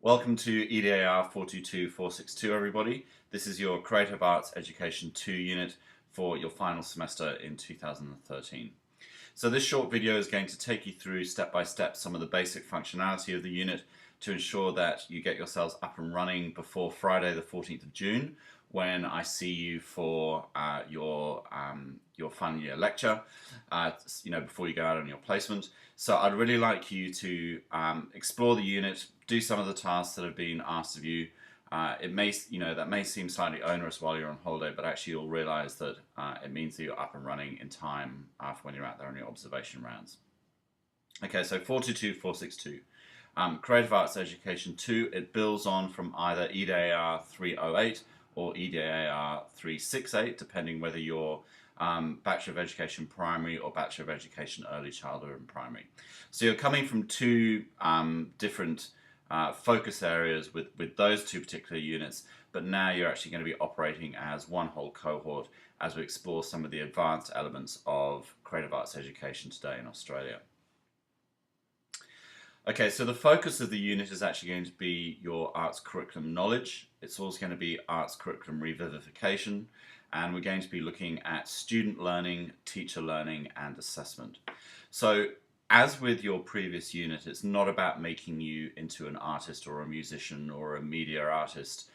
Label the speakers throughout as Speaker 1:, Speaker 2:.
Speaker 1: Welcome to EDAR422 everybody. This is your Creative Arts Education 2 unit for your final semester in 2013. So this short video is going to take you through step by step some of the basic functionality of the unit to ensure that you get yourselves up and running before Friday the 14th of June, when I see you for your final year lecture, before you go out on your placement. So I'd really like you to explore the unit, do some of the tasks that have been asked of you. That may seem slightly onerous while you're on holiday, but actually you'll realize that it means that you're up and running in time for when you're out there on your observation rounds. Okay, so 422, Creative Arts Education 2, it builds on from either EDAR308 or EDAR368, depending whether you're Bachelor of Education Primary or Bachelor of Education Early Childhood and Primary. So you're coming from two different focus areas with those two particular units, but now you're actually going to be operating as one whole cohort as we explore some of the advanced elements of creative arts education today in Australia. Okay, so the focus of the unit is actually going to be your arts curriculum knowledge. It's also going to be arts curriculum revivification, and we're going to be looking at student learning, teacher learning, and assessment. So as with your previous unit, it's not about making you into an artist or a musician or a media artist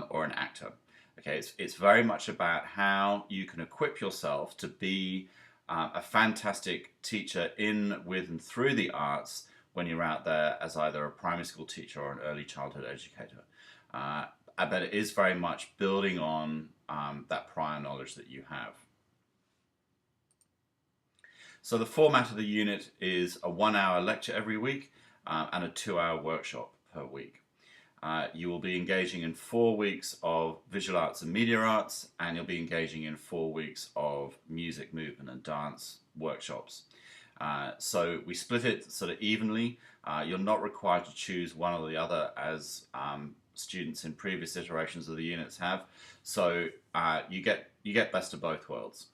Speaker 1: or an actor. Okay, it's very much about how you can equip yourself to be a fantastic teacher in, with, and through the arts when you're out there as either a primary school teacher or an early childhood educator. But it is very much building on that prior knowledge that you have. So the format of the unit is a 1-hour lecture every week and a 2-hour workshop per week. You will be engaging in 4 weeks of visual arts and media arts, and you'll be engaging in 4 weeks of music, movement, and dance workshops. So we split it sort of evenly. You're not required to choose one or the other as students in previous iterations of the units have. So you get best of both worlds.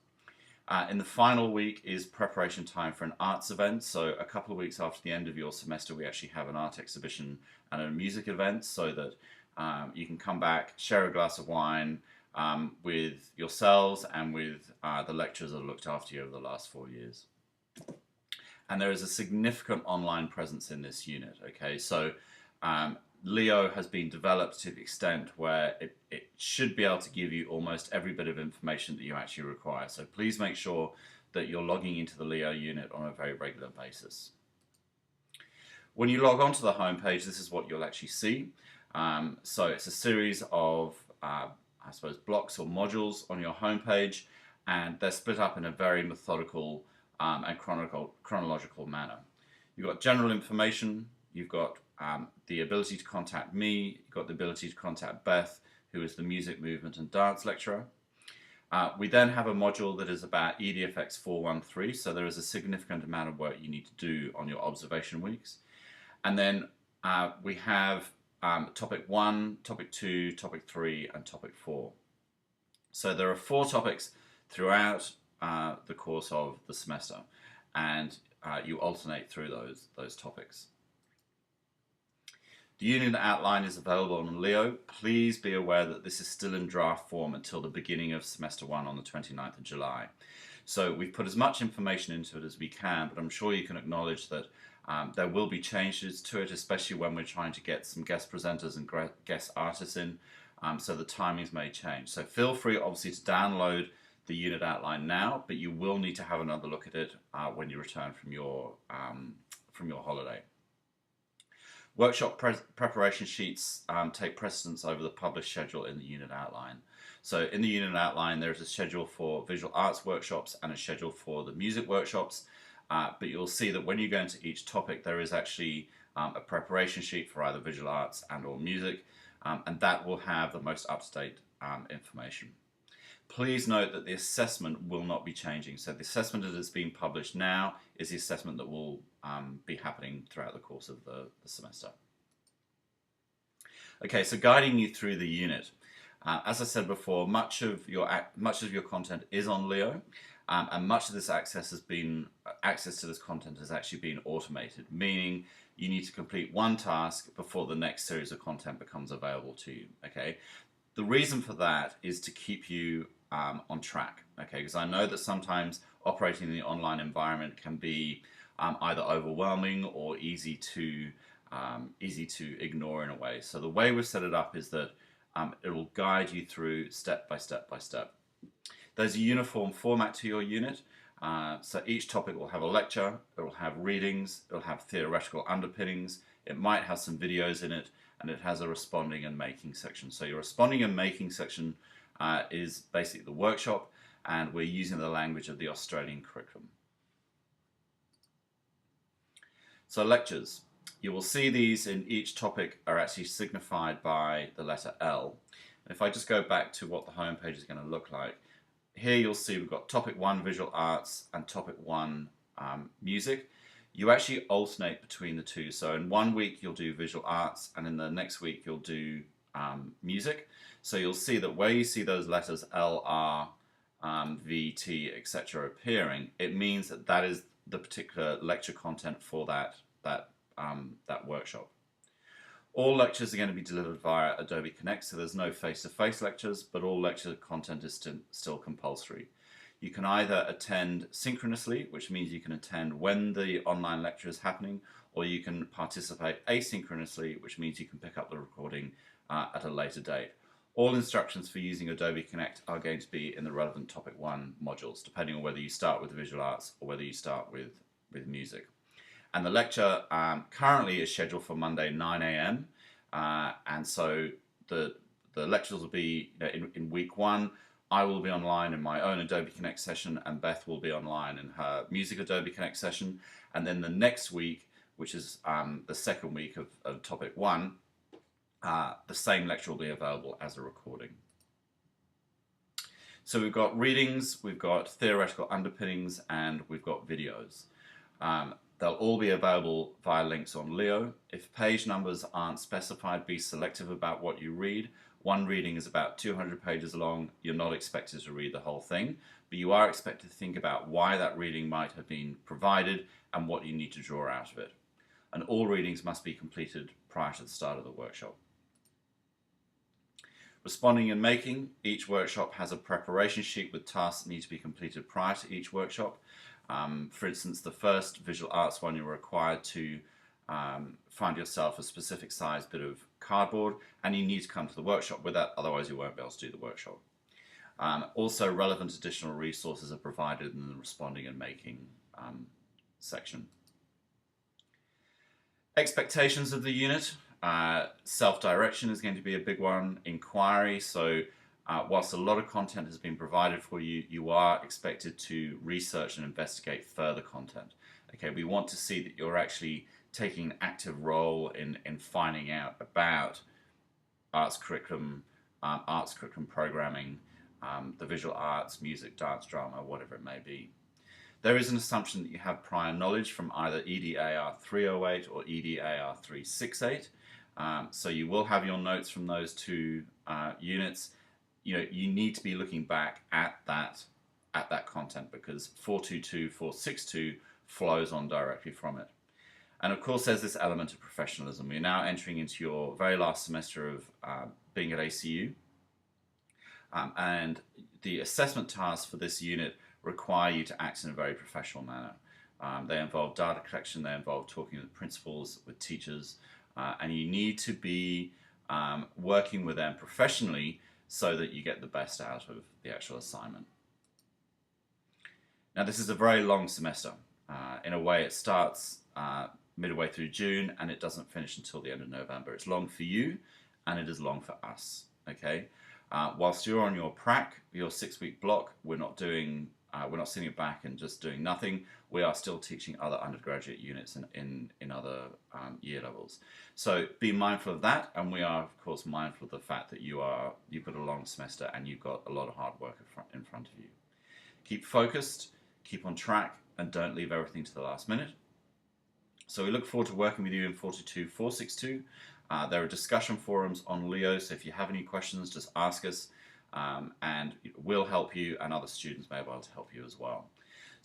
Speaker 1: In the final week is preparation time for an arts event. So a couple of weeks after the end of your semester, we actually have an art exhibition and a music event, so that you can come back, share a glass of wine with yourselves and with the lecturers that have looked after you over the last 4 years. And there is a significant online presence in this unit. Okay, so Leo has been developed to the extent where it should be able to give you almost every bit of information that you actually require. So please make sure that you're logging into the Leo unit on a very regular basis. When you log onto the homepage, this is what you'll actually see. So it's a series of, blocks or modules on your homepage, and they're split up in a very methodical and chronological manner. You've got general information, you've got the ability to contact me, you've got the ability to contact Beth, who is the music, movement, and dance lecturer. We then have a module that is about EDFX 413, so there is a significant amount of work you need to do on your observation weeks. And then we have topic 1, topic 2, topic 3, and topic 4. So there are 4 topics throughout the course of the semester, and you alternate through those topics. The unit outline is available on Leo. Please be aware that this is still in draft form until the beginning of semester 1 on the 29th of July. So we've put as much information into it as we can, but I'm sure you can acknowledge that there will be changes to it, especially when we're trying to get some guest presenters and guest artists in, so the timings may change. So feel free obviously to download the unit outline now, but you will need to have another look at it when you return from your holiday. Workshop preparation sheets take precedence over the published schedule in the unit outline. So in the unit outline, there's a schedule for visual arts workshops and a schedule for the music workshops, but you'll see that when you go into each topic, there is actually a preparation sheet for either visual arts and or music, and that will have the most up-to-date information. Please note that the assessment will not be changing. So the assessment that is being published now is the assessment that will be happening throughout the course of the semester. Okay, so guiding you through the unit. As I said before, much of your content is on Leo, and much of this access to this content has actually been automated, meaning you need to complete one task before the next series of content becomes available to you, okay? The reason for that is to keep you on track, okay? Because I know that sometimes operating in the online environment can be either overwhelming or easy to ignore in a way. So the way we've set it up is that it will guide you through step by step by step. There's a uniform format to your unit. So each topic will have a lecture, it will have readings, it will have theoretical underpinnings, it might have some videos in it, and it has a responding and making section. So your responding and making section is basically the workshop, and we're using the language of the Australian curriculum. So lectures. You will see these in each topic are actually signified by the letter L. And if I just go back to what the home page is going to look like, here you'll see we've got topic 1 visual arts and topic 1 music. You actually alternate between the two. So in one week you'll do visual arts, and in the next week you'll do music. So you'll see that where you see those letters L, R, V, T, etc. appearing, it means that that is the particular lecture content for that workshop. All lectures are going to be delivered via Adobe Connect, so there's no face-to-face lectures, but all lecture content is still compulsory. You can either attend synchronously, which means you can attend when the online lecture is happening, or you can participate asynchronously, which means you can pick up the recording at a later date. All instructions for using Adobe Connect are going to be in the relevant topic 1 modules, depending on whether you start with visual arts or whether you start with music. And the lecture currently is scheduled for Monday 9 a.m. And so the lectures will be in week 1. I will be online in my own Adobe Connect session, and Beth will be online in her music Adobe Connect session. And then the next week, which is the second week of topic 1, the same lecture will be available as a recording. So we've got readings, we've got theoretical underpinnings, and we've got videos. They'll all be available via links on Leo. If page numbers aren't specified, be selective about what you read. One reading is about 200 pages long. You're not expected to read the whole thing, but you are expected to think about why that reading might have been provided and what you need to draw out of it. And all readings must be completed prior to the start of the workshop. Responding and making. Each workshop has a preparation sheet with tasks that need to be completed prior to each workshop. For instance, the first visual arts one, you're required to find yourself a specific size bit of cardboard, and you need to come to the workshop with that, otherwise you won't be able to do the workshop. Also, relevant additional resources are provided in the responding and making section. Expectations of the unit. Self-direction is going to be a big one. Inquiry. So whilst a lot of content has been provided for you, you are expected to research and investigate further content. Okay, we want to see that you're actually taking an active role in finding out about arts curriculum programming, the visual arts, music, dance, drama, whatever it may be. There is an assumption that you have prior knowledge from either EDAR422 or EDAR368. So you will have your notes from those two units. You need to be looking back at that content, because 422, 462 flows on directly from it. And of course, there's this element of professionalism. You're now entering into your very last semester of being at ACU, and the assessment tasks for this unit require you to act in a very professional manner. They involve data collection, they involve talking with principals, with teachers, and you need to be working with them professionally so that you get the best out of the actual assignment. Now, this is a very long semester. In a way, it starts midway through June and it doesn't finish until the end of November. It's long for you and it is long for us, okay? Whilst you're on your prac, your 6-week block, we're not sitting back and just doing nothing. We are still teaching other undergraduate units in other year levels. So be mindful of that, and we are of course mindful of the fact that you've got a long semester and you've got a lot of hard work in front of you. Keep focused, keep on track, and don't leave everything to the last minute. So we look forward to working with you in 422, 462. There are discussion forums on Leo, so if you have any questions, just ask us, and we'll help you, and other students may be able to help you as well.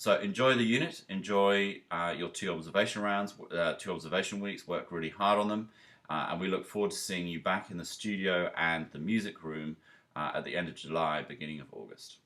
Speaker 1: So enjoy the unit, enjoy your 2 observation rounds, 2 observation weeks, work really hard on them, and we look forward to seeing you back in the studio and the music room at the end of July, beginning of August.